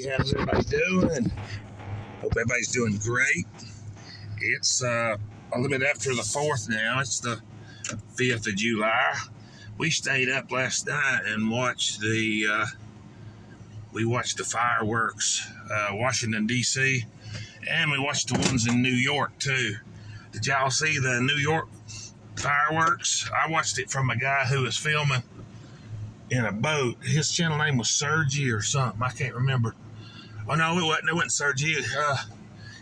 How's everybody doing? Hope everybody's doing great. It's a little bit after the 4th now. It's the 5th of July. We stayed up last night and watched the fireworks, Washington, D.C., and we watched the ones in New York, too. Did y'all see the New York fireworks? I watched it from a guy who was filming in a boat. His channel name was Sergi or something. I can't remember. Oh, no, it wasn't Sergi.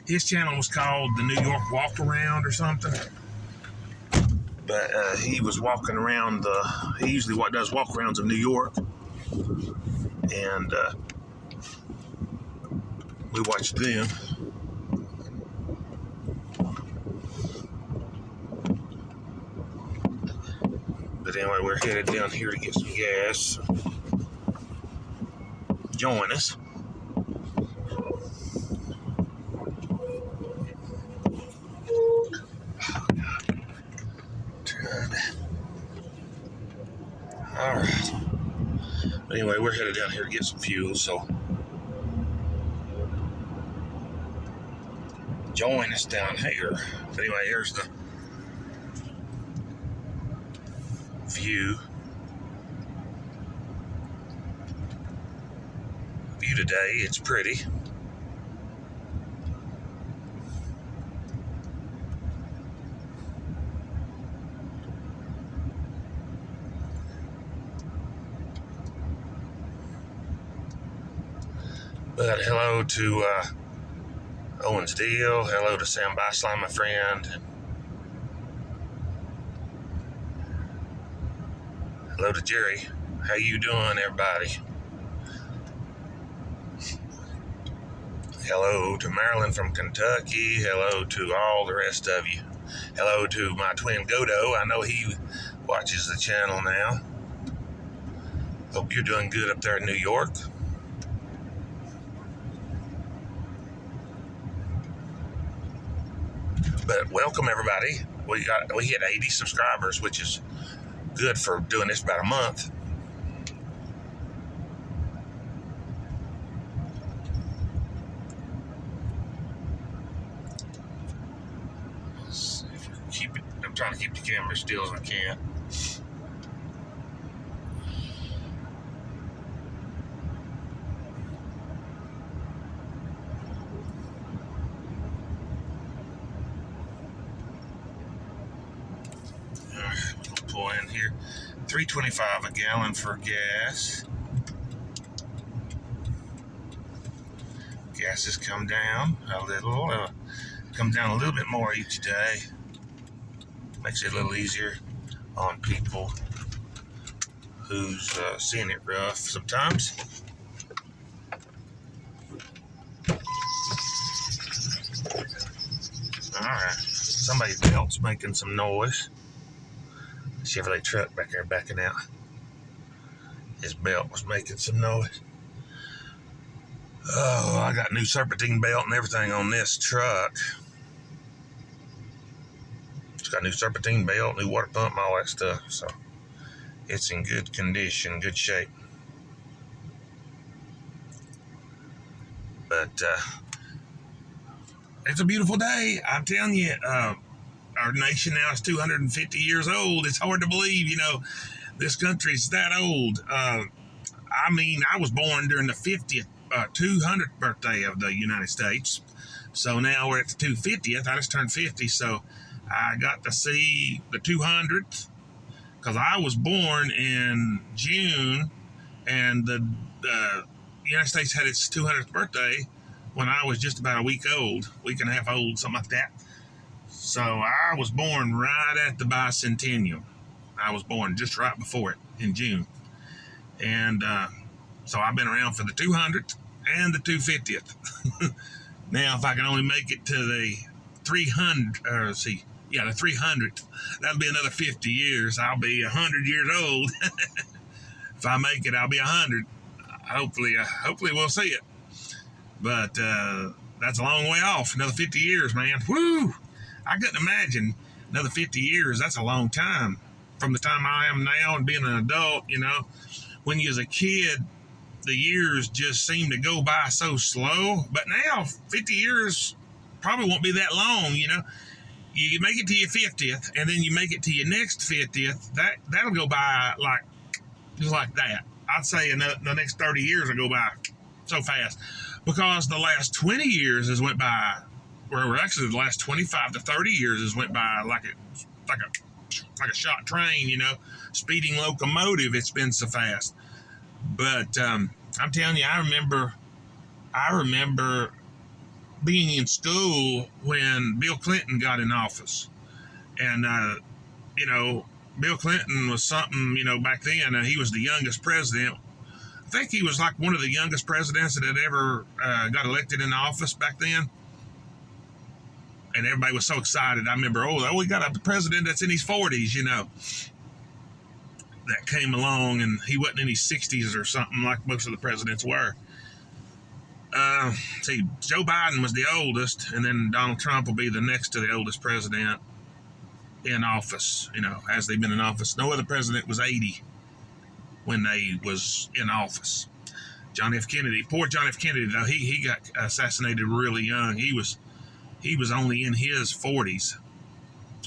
His channel was called the New York Walk Around or something. But he was walking around he usually does walk arounds of New York. And we watched them. But anyway, we're headed down here to get some gas. Join us. All right. Anyway, we're headed down here to get some fuel, so join us down here. But anyway, here's the view today. It's pretty. But hello to Owens Deal. Hello to Sam Beislein, my friend. Hello to Jerry. How you doing, everybody? Hello to Marilyn from Kentucky. Hello to all the rest of you. Hello to my twin Godo. I know he watches the channel now. Hope you're doing good up there in New York. But welcome, everybody. We hit 80 subscribers, which is good for doing this about a month. Let's see if we can keep it. I'm trying to keep the camera still as I can. Pull in here. $3.25 a gallon for gas. Gas has come down a little. Comes down a little bit more each day. Makes it a little easier on people who's seeing it rough sometimes. All right. Somebody's belt's making some noise. Chevrolet truck back there backing out. His belt was making some noise. Oh, I got new serpentine belt and everything on this truck. It's got new serpentine belt, new water pump, and all that stuff. So it's in good condition, good shape. But it's a beautiful day. I'm telling you, our nation now is 250 years old. It's hard to believe, this country's that old. I was born during the 200th birthday of the United States. So now we're at the 250th. I just turned 50, so I got to see the 200th because I was born in June, and the United States had its 200th birthday when I was just about a week and a half old, something like that. So I was born right at the bicentennial. I was born just right before it in June. And so I've been around for the 200th and the 250th. Now, if I can only make it to the 300th, the 300th, that'll be another 50 years. I'll be 100 years old. If I make it, I'll be 100. Hopefully we'll see it. But that's a long way off. Another 50 years, man. Woo! I couldn't imagine another 50 years. That's a long time. From the time I am now and being an adult, when you was a kid, the years just seem to go by so slow. But now 50 years probably won't be that long, you know. You make it to your 50th, and then you make it to your next 50th. That'll go by like just like that. I'd say the next 30 years will go by so fast, because the last 20 years has went by, or actually the last 25 to 30 years has went by like a shot train, you know, speeding locomotive. It's been so fast. But I'm telling you, I remember being in school when Bill Clinton got in office, and you know, Bill Clinton was something, you know, back then. He was the youngest president. I think he was like one of the youngest presidents that had ever got elected in office back then. And everybody was so excited. I remember, we got a president that's in his 40s, you know, that came along, and he wasn't in his 60s or something like most of the presidents were. See, Joe Biden was the oldest, and then Donald Trump will be the next to the oldest president in office, you know, as they've been in office. No other president was 80 when they was in office. John F. Kennedy, poor John F. Kennedy, though, he got assassinated really young. He was only in his 40s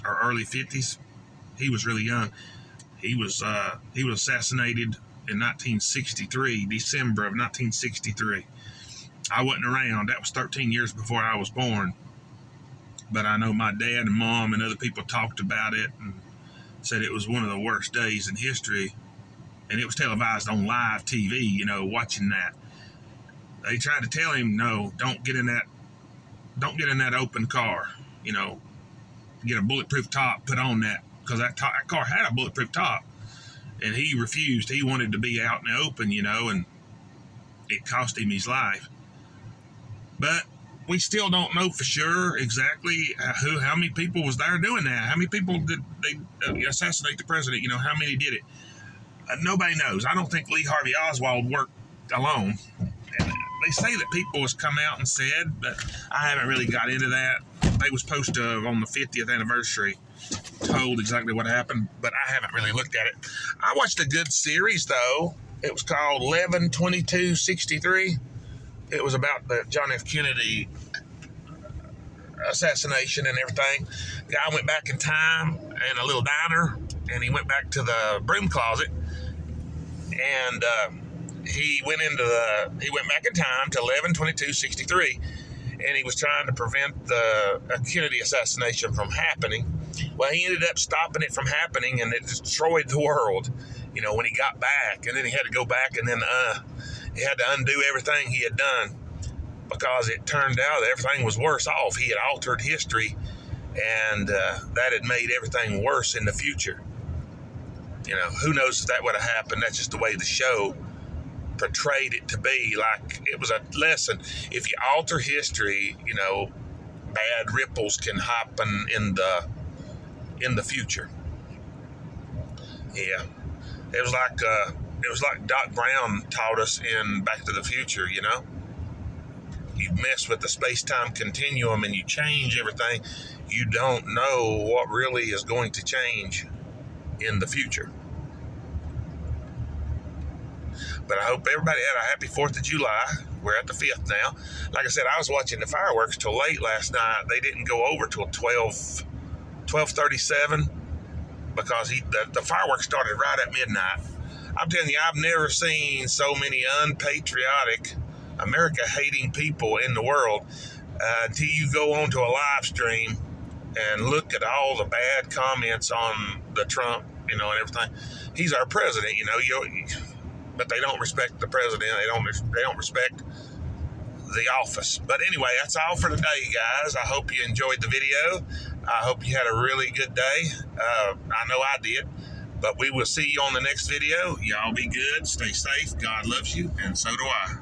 or early 50s. He was really young. He was assassinated in 1963, December of 1963. I wasn't around. That was 13 years before I was born. But I know my dad and mom and other people talked about it and said it was one of the worst days in history. And it was televised on live TV, you know, watching that. They tried to tell him, no, don't get in that open car, you know, get a bulletproof top put on that, because that car had a bulletproof top. And he refused. He wanted to be out in the open, you know, and it cost him his life. But we still don't know for sure exactly how many people was there doing that. How many people did they assassinate the president? You know, how many did it? Nobody knows. I don't think Lee Harvey Oswald worked alone. And they say that people has come out and said, but I haven't really got into that. They was supposed to, on the 50th anniversary, told exactly what happened, but I haven't really looked at it. I watched a good series, though. It was called 11/22/63. It was about the John F. Kennedy assassination and everything. The guy went back in time in a little diner, and he went back to the broom closet, and he went back in time to 11/22/63, and he was trying to prevent the Kennedy assassination from happening. Well, he ended up stopping it from happening, and it destroyed the world, you know, when he got back. And then he had to go back, and then he had to undo everything he had done, because it turned out that everything was worse off. He had altered history, and that had made everything worse in the future. You know, who knows if that would have happened. That's just the way the show portrayed it to be. Like, it was a lesson. If you alter history, you know, bad ripples can happen in the future. Yeah, it was like Doc Brown taught us in Back to the Future. You know, you mess with the space-time continuum and you change everything. You don't know what really is going to change in the future. But I hope everybody had a happy 4th of July. We're at the 5th now. Like I said, I was watching the fireworks till late last night. They didn't go over till 12:37 because the fireworks started right at midnight. I'm telling you, I've never seen so many unpatriotic, America-hating people in the world until you go onto a live stream and look at all the bad comments on the Trump, you know, and everything. He's our president, you know, but they don't respect the president. They don't respect the office. But anyway, that's all for today, guys. I hope you enjoyed the video. I hope you had a really good day. I know I did. But we will see you on the next video. Y'all be good. Stay safe. God loves you, and so do I.